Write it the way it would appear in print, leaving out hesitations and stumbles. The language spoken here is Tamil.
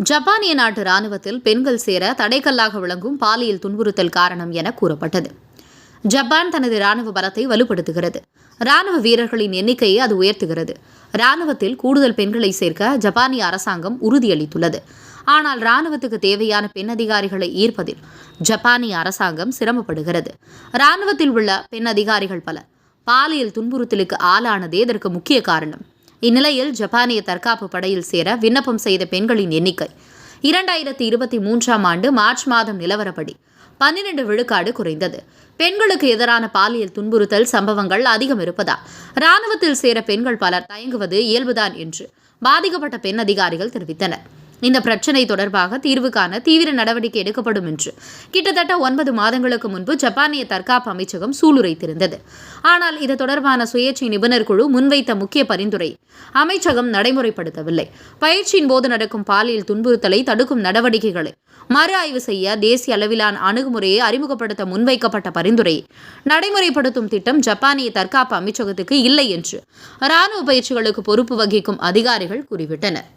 ஜப்பானிய நாட்டு ராணுவத்தில் பெண்கள் சேர தடைக்கல்லாக விளங்கும் பாலியல் துன்புறுத்தல் காரணம் என கூறப்பட்டது. ஜப்பான் தனது ராணுவ பலத்தை வலுப்படுத்துகிறது. ராணுவ வீரர்களின் எண்ணிக்கையை அது உயர்த்துகிறது. ராணுவத்தில் கூடுதல் பெண்களை சேர்க்க ஜப்பானிய அரசாங்கம் உறுதியளித்துள்ளது. ஆனால் ராணுவத்துக்கு தேவையான பெண் அதிகாரிகளை ஈர்ப்பதில் ஜப்பானிய அரசாங்கம் சிரமப்படுகிறது. ராணுவத்தில் உள்ள பெண் அதிகாரிகள் பலர் பாலியல் துன்புறுத்தலுக்கு ஆளானதே இதற்கு முக்கிய காரணம். இந்நிலையில் ஜப்பானிய தற்காப்பு படையில் சேர விண்ணப்பம் செய்த பெண்களின் எண்ணிக்கை 2023ஆம் ஆண்டு மார்ச் மாதம் நிலவரப்படி 12 விழுக்காடு குறைந்தது. பெண்களுக்கு எதிரான பாலியல் துன்புறுத்தல் சம்பவங்கள் அதிகம் இருப்பதால் ராணுவத்தில் சேர பெண்கள் பலர் தயங்குவது இயல்புதான் என்று பாதிக்கப்பட்ட பெண் அதிகாரிகள் தெரிவித்தனர். இந்த பிரச்சினை தொடர்பாக தீர்வு காண தீவிர நடவடிக்கை எடுக்கப்படும் என்று கிட்டத்தட்ட 9 மாதங்களுக்கு முன்பு ஜப்பானிய தற்காப்பு அமைச்சகம் சூளுரைத்திருந்தது. ஆனால் இது தொடர்பான சுயேட்சை நிபுணர் குழு முன்வைத்த முக்கிய பரிந்துரை அமைச்சகம் நடைமுறைப்படுத்தவில்லை. பயிற்சியின் போது நடக்கும் பாலியல் துன்புறுத்தலை தடுக்கும் நடவடிக்கைகளை மறு ஆய்வு செய்ய தேசிய அளவிலான அணுகுமுறையை அறிமுகப்படுத்த முன்வைக்கப்பட்ட பரிந்துரையை நடைமுறைப்படுத்தும் திட்டம் ஜப்பானிய தற்காப்பு அமைச்சகத்துக்கு இல்லை என்று ராணுவ பயிற்சிகளுக்கு பொறுப்பு வகிக்கும் அதிகாரிகள் கூறிவிட்டனர்.